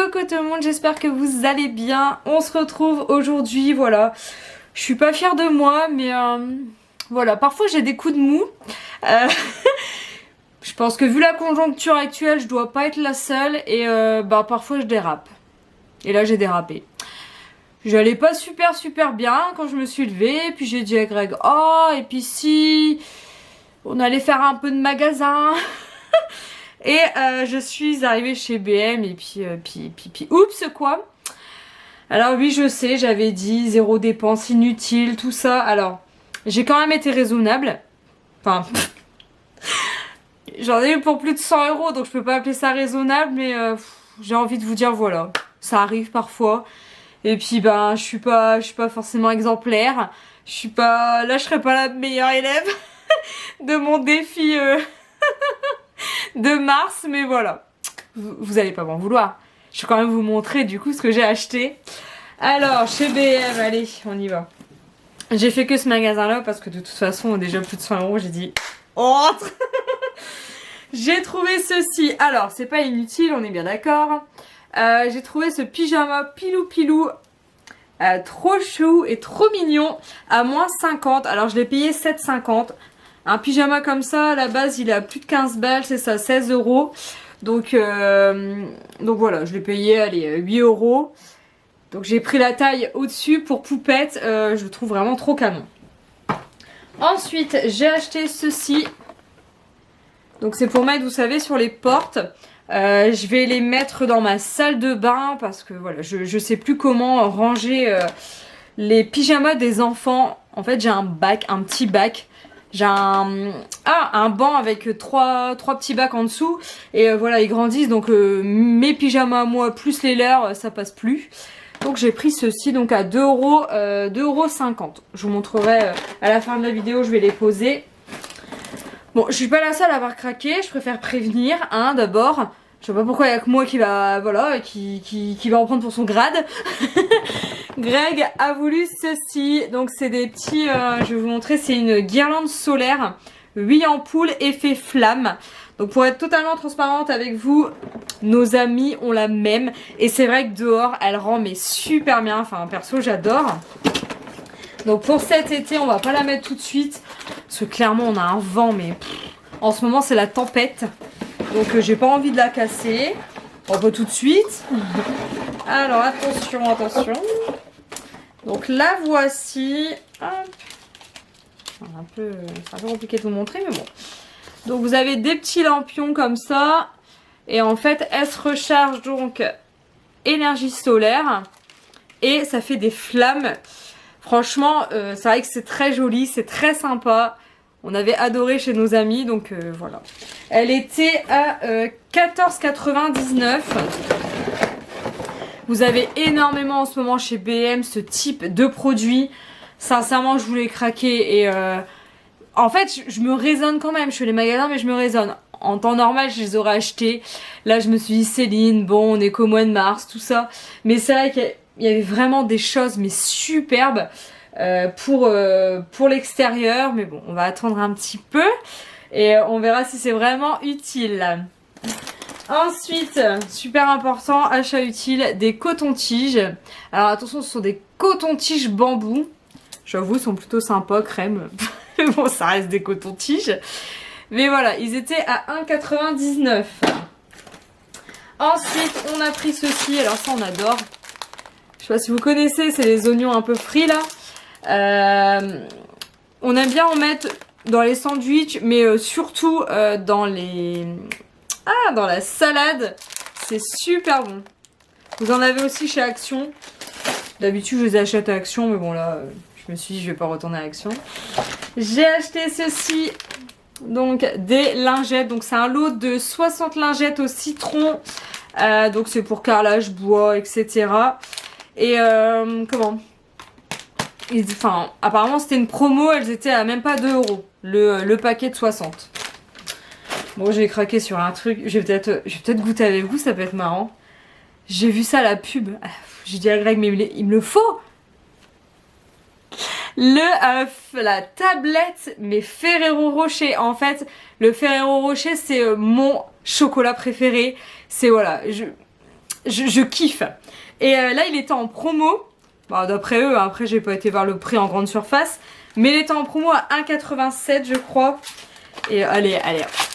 Coucou tout le monde, j'espère que vous allez bien. On se retrouve aujourd'hui, voilà. Je suis pas fière de moi, mais voilà, parfois j'ai des coups de mou. Euh, je pense que vu la conjoncture actuelle, je dois pas être la seule et parfois je dérape. Et là j'ai dérapé. J'allais pas super bien quand je me suis levée, puis j'ai dit à Greg, oh, et puis si on allait faire un peu de magasin. Et je suis arrivée chez BM et puis oups quoi. Alors oui, je sais, j'avais dit zéro dépense inutile, tout ça. Alors, j'ai quand même été raisonnable. Enfin, j'en ai eu pour plus de 100 €, donc je peux pas appeler ça raisonnable, mais j'ai envie de vous dire voilà, ça arrive parfois. Et puis je suis pas forcément exemplaire. Là je serai pas la meilleure élève de mon défi de mars, mais voilà. Vous allez pas m'en vouloir. Je vais quand même vous montrer du coup ce que j'ai acheté. Alors, chez BM, allez, on y va. J'ai fait que ce magasin-là parce que de toute façon, déjà plus de 100 €, j'ai dit on rentre. J'ai trouvé ceci. Alors, c'est pas inutile, on est bien d'accord. J'ai trouvé ce pyjama pilou trop chou et trop mignon à moins 50. Alors, je l'ai payé 7,50. Un pyjama comme ça, à la base, il est à plus de 15 balles, c'est ça, 16 €. Donc voilà, je l'ai payé, allez, 8 €. Donc j'ai pris la taille au-dessus pour poupette, je le trouve vraiment trop canon. Ensuite, j'ai acheté ceci. Donc c'est pour mettre, vous savez, sur les portes. Je vais les mettre dans ma salle de bain parce que voilà, je sais plus comment ranger les pyjamas des enfants. En fait, j'ai un bac, un petit bac. J'ai un banc avec trois petits bacs en dessous. Et voilà, ils grandissent. Donc mes pyjamas, moi, plus les leurs, ça passe plus. Donc j'ai pris ceci donc à 2 €, 2,50 €. Je vous montrerai à la fin de la vidéo, je vais les poser. Bon, je suis pas la seule à avoir craqué, je préfère prévenir, hein, d'abord. Je sais pas pourquoi il y a que moi qui va, voilà, qui va en prendre pour son grade. Greg a voulu ceci, donc c'est des petits, je vais vous montrer, c'est une guirlande solaire, 8 ampoules, effet flamme. Donc pour être totalement transparente avec vous, nos amis ont la même. Et c'est vrai que dehors, elle rend mais super bien, enfin perso j'adore. Donc pour cet été, on va pas la mettre tout de suite. Parce que clairement on a un vent, mais en ce moment c'est la tempête. Donc j'ai pas envie de la casser. On peut tout de suite. Alors attention. Donc la voici. Hop. C'est un peu compliqué de vous montrer, mais bon. Donc vous avez des petits lampions comme ça. Et en fait, elle se recharge donc énergie solaire. Et ça fait des flammes. Franchement, c'est vrai que c'est très joli, c'est très sympa. On avait adoré chez nos amis, donc voilà. Elle était à 14,99 €. Vous avez énormément en ce moment chez BM ce type de produit. Sincèrement, je voulais craquer et en fait, je me raisonne quand même. Je fais les magasins, mais je me raisonne. En temps normal, je les aurais achetés. Là, je me suis dit, Céline, bon, on est qu'au mois de mars, tout ça. Mais c'est vrai qu'il y avait vraiment des choses, mais superbes pour l'extérieur. Mais bon, on va attendre un petit peu et on verra si c'est vraiment utile. Ensuite, super important, achat utile, des cotons-tiges. Alors attention, ce sont des cotons-tiges bambou. J'avoue, ils sont plutôt sympas, crème. Bon, ça reste des cotons-tiges. Mais voilà, ils étaient à 1,99 €. Ensuite, on a pris ceci. Alors ça, on adore. Je sais pas si vous connaissez, c'est les oignons un peu frits là. On aime bien en mettre dans les sandwichs, mais surtout dans la salade. C'est super bon. Vous en avez aussi chez Action. D'habitude, je les achète à Action, mais bon là... Je me suis dit, je vais pas retourner à Action. J'ai acheté ceci, donc des lingettes. Donc c'est un lot de 60 lingettes au citron. Donc c'est pour carrelage, bois, etc. Et apparemment c'était une promo, elles étaient à même pas 2 € le paquet de 60. Bon, j'ai craqué sur un truc. Je vais peut-être goûter avec vous, ça peut être marrant. J'ai vu ça à la pub. J'ai dit à Greg, mais il me le faut. La tablette mais Ferrero Rocher. En fait, le Ferrero Rocher c'est mon chocolat préféré. C'est voilà, je kiffe. Et là il était en promo, bon, d'après eux, après j'ai pas été voir le prix en grande surface, mais il était en promo à 1,87 je crois. Et allez,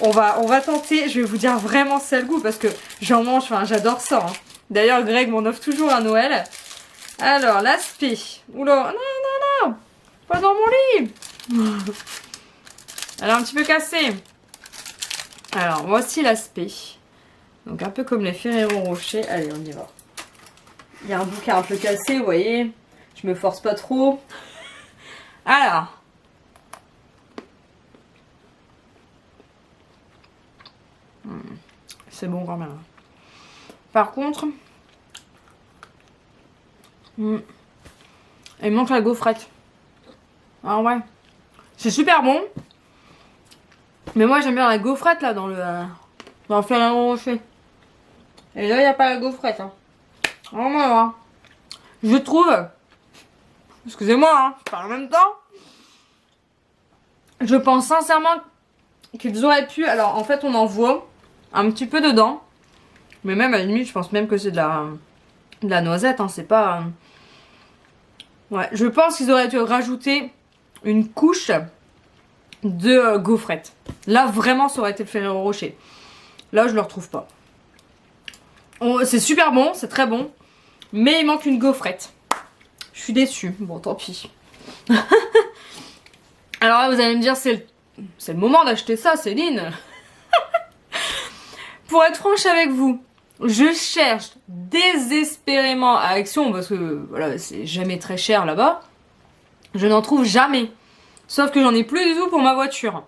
on va tenter, je vais vous dire vraiment c'est le goût parce que j'en mange, enfin j'adore ça. Hein. D'ailleurs Greg m'en offre toujours à Noël. Alors l'aspect, oula, non, pas dans mon lit. Elle est un petit peu cassée. Alors voici l'aspect. Donc un peu comme les Ferrero Rocher, allez on y va. Il y a un bout qui est un peu cassé, vous voyez. Je me force pas trop. Alors. C'est bon quand même. Par contre, il manque la gaufrette. Ah ouais. C'est super bon. Mais moi j'aime bien la gaufrette là dans le Ferrero Rocher. Et là il n'y a pas la gaufrette. Hein. Oh moi, je trouve. Excusez-moi, hein, je parle en même temps. Je pense sincèrement qu'ils auraient pu. Alors en fait on en voit un petit peu dedans. Mais même à la limite je pense même que c'est de la noisette. Hein, c'est pas. Ouais, je pense qu'ils auraient dû rajouter une couche de gaufrette. Là vraiment ça aurait été le Ferrero Rocher. Là je le retrouve pas. C'est super bon, c'est très bon. Mais il manque une gaufrette. Je suis déçue. Bon tant pis. Alors là vous allez me dire c'est le moment d'acheter ça Céline. Pour être franche avec vous, je cherche désespérément à Action parce que voilà c'est jamais très cher là-bas. Je n'en trouve jamais. Sauf que j'en ai plus du tout pour ma voiture.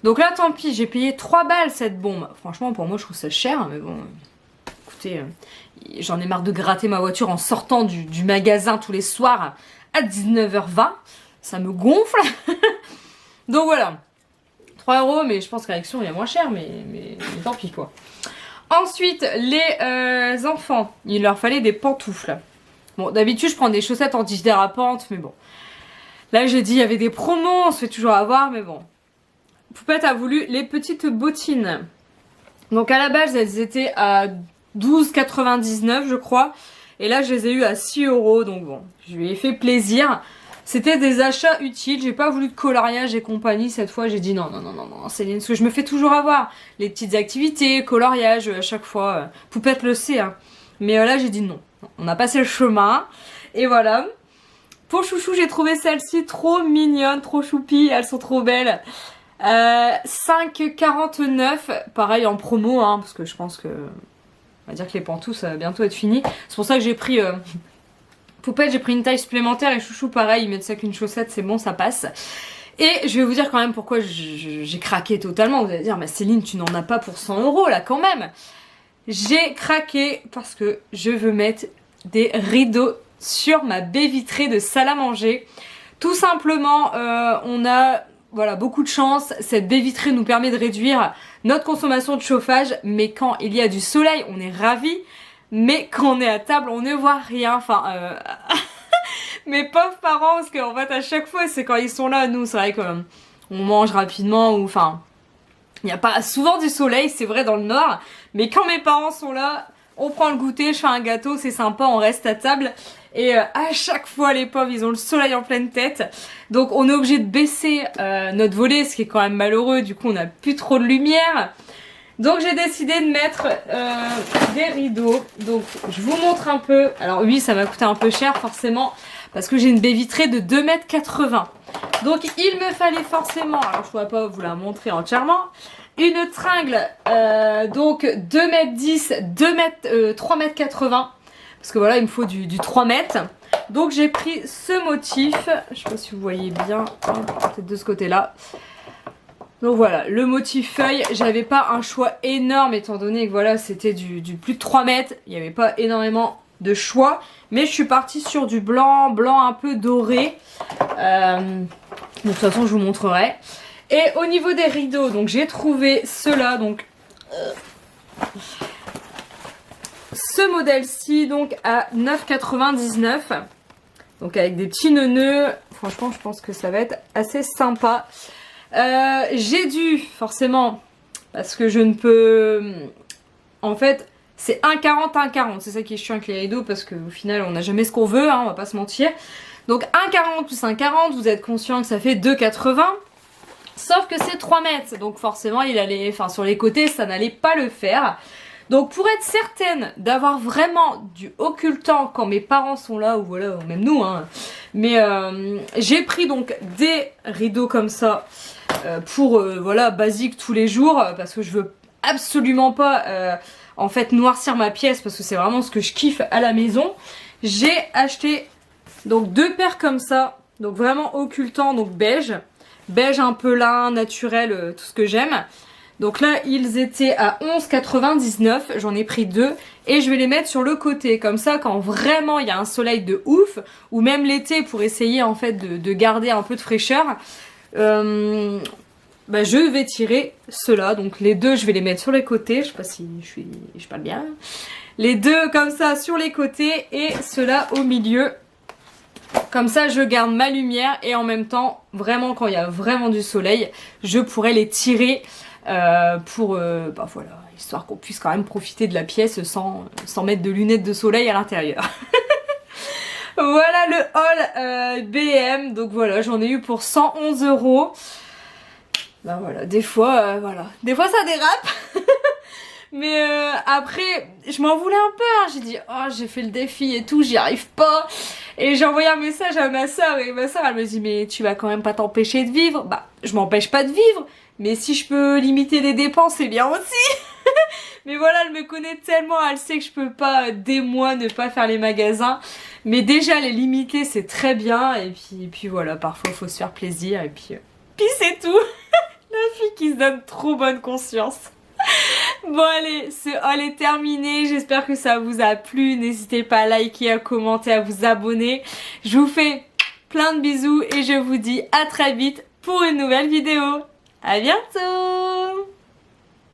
Donc là tant pis, j'ai payé 3 balles cette bombe. Franchement pour moi je trouve ça cher mais bon. Écoutez, j'en ai marre de gratter ma voiture en sortant du magasin tous les soirs à 19h20. Ça me gonfle. Donc voilà. 3 €, mais je pense qu'à Action il y a moins cher, mais tant pis quoi. Ensuite, les enfants, il leur fallait des pantoufles. Bon, d'habitude je prends des chaussettes antidérapantes, mais bon. Là j'ai dit il y avait des promos, on se fait toujours avoir, mais bon. Poupette a voulu les petites bottines. Donc à la base elles étaient à 12,99 je crois. Et là je les ai eu à 6 €, donc bon, je lui ai fait plaisir. C'était des achats utiles, j'ai pas voulu de coloriage et compagnie cette fois, j'ai dit non Céline, parce que je me fais toujours avoir les petites activités, coloriage à chaque fois, Poupette le sait hein. Mais là j'ai dit non, on a passé le chemin, et voilà. Pour chouchou j'ai trouvé celle-ci trop mignonne, trop choupi, elles sont trop belles. 5,49, pareil en promo hein, parce que je pense que, on va dire que les pantoufles ça va bientôt être fini. C'est pour ça que j'ai pris... Poupette, j'ai pris une taille supplémentaire et chouchou pareil, ils mettent ça qu'une chaussette, c'est bon, ça passe. Et je vais vous dire quand même pourquoi j'ai craqué totalement. Vous allez dire, mais Céline, tu n'en as pas pour 100 € là quand même. J'ai craqué parce que je veux mettre des rideaux sur ma baie vitrée de salle à manger. Tout simplement, on a voilà, beaucoup de chance. Cette baie vitrée nous permet de réduire notre consommation de chauffage, mais quand il y a du soleil, on est ravis. Mais quand on est à table, on ne voit rien. Enfin, mes pauvres parents, parce qu'en fait, à chaque fois, c'est quand ils sont là, nous, c'est vrai qu'on mange rapidement, ou enfin, il n'y a pas souvent du soleil, c'est vrai dans le nord. Mais quand mes parents sont là, on prend le goûter, je fais un gâteau, c'est sympa, on reste à table. Et à chaque fois, les pauvres, ils ont le soleil en pleine tête. Donc, on est obligé de baisser notre volet, ce qui est quand même malheureux. Du coup, on n'a plus trop de lumière. Donc j'ai décidé de mettre des rideaux. Donc je vous montre un peu. Alors oui, ça m'a coûté un peu cher forcément parce que j'ai une baie vitrée de 2,80 m. Donc il me fallait forcément, alors je ne pourrais pas vous la montrer entièrement, une tringle donc 2,10 m, 3,80 m. Parce que voilà, il me faut du 3 mètres. Donc j'ai pris ce motif. Je ne sais pas si vous voyez bien, peut-être de ce côté-là. Donc voilà, le motif feuille, j'avais pas un choix énorme étant donné que voilà, c'était du plus de 3 mètres. Il n'y avait pas énormément de choix. Mais je suis partie sur du blanc un peu doré. De toute façon, je vous montrerai. Et au niveau des rideaux, donc j'ai trouvé ceux-là. Donc ce modèle-ci, donc à 9,99 €. Donc avec des petits nœuds. Franchement, je pense que ça va être assez sympa. J'ai dû, forcément, parce que je ne peux... En fait, C'est 1,40, 1,40. C'est ça qui est chiant avec les rideaux parce qu'au final, on n'a jamais ce qu'on veut, hein, on va pas se mentir. Donc 1,40 plus 1,40, vous êtes conscient que ça fait 2,80. Sauf que c'est 3 mètres. Donc forcément, sur les côtés, ça n'allait pas le faire. Donc pour être certaine d'avoir vraiment du occultant quand mes parents sont là, ou voilà, même nous, hein. Mais j'ai pris donc des rideaux comme ça pour, voilà, basique tous les jours. Parce que je veux absolument pas, en fait, noircir ma pièce. Parce que c'est vraiment ce que je kiffe à la maison. J'ai acheté donc 2 paires comme ça. Donc vraiment occultant, donc beige. Beige un peu lin, naturel, tout ce que j'aime. Donc là, ils étaient à 11,99. J'en ai pris 2 et je vais les mettre sur le côté. Comme ça, quand vraiment il y a un soleil de ouf, ou même l'été pour essayer en fait de garder un peu de fraîcheur, je vais tirer ceux-là. Donc les 2, je vais les mettre sur les côtés. Je sais pas si je parle bien. Les 2 comme ça sur les côtés et ceux-là au milieu. Comme ça, je garde ma lumière et en même temps, vraiment quand il y a vraiment du soleil, je pourrais les tirer voilà, histoire qu'on puisse quand même profiter de la pièce sans mettre de lunettes de soleil à l'intérieur. Voilà le haul BM, donc voilà, j'en ai eu pour 111 €. Ben voilà, des fois, des fois ça dérape. Mais après, je m'en voulais un peu, hein. J'ai dit, oh, j'ai fait le défi et tout, j'y arrive pas. Et j'ai envoyé un message à ma soeur et ma soeur elle me dit, mais tu vas quand même pas t'empêcher de vivre. Bah, je m'empêche pas de vivre, mais si je peux limiter les dépenses, c'est bien aussi. Mais voilà, elle me connaît tellement, elle sait que je peux pas des mois ne pas faire les magasins. Mais déjà, les limiter, c'est très bien. Et puis voilà, parfois, faut se faire plaisir. Et puis c'est tout. La fille qui se donne trop bonne conscience. Bon allez, ce haul est terminé, j'espère que ça vous a plu, n'hésitez pas à liker, à commenter, à vous abonner. Je vous fais plein de bisous et je vous dis à très vite pour une nouvelle vidéo. À bientôt!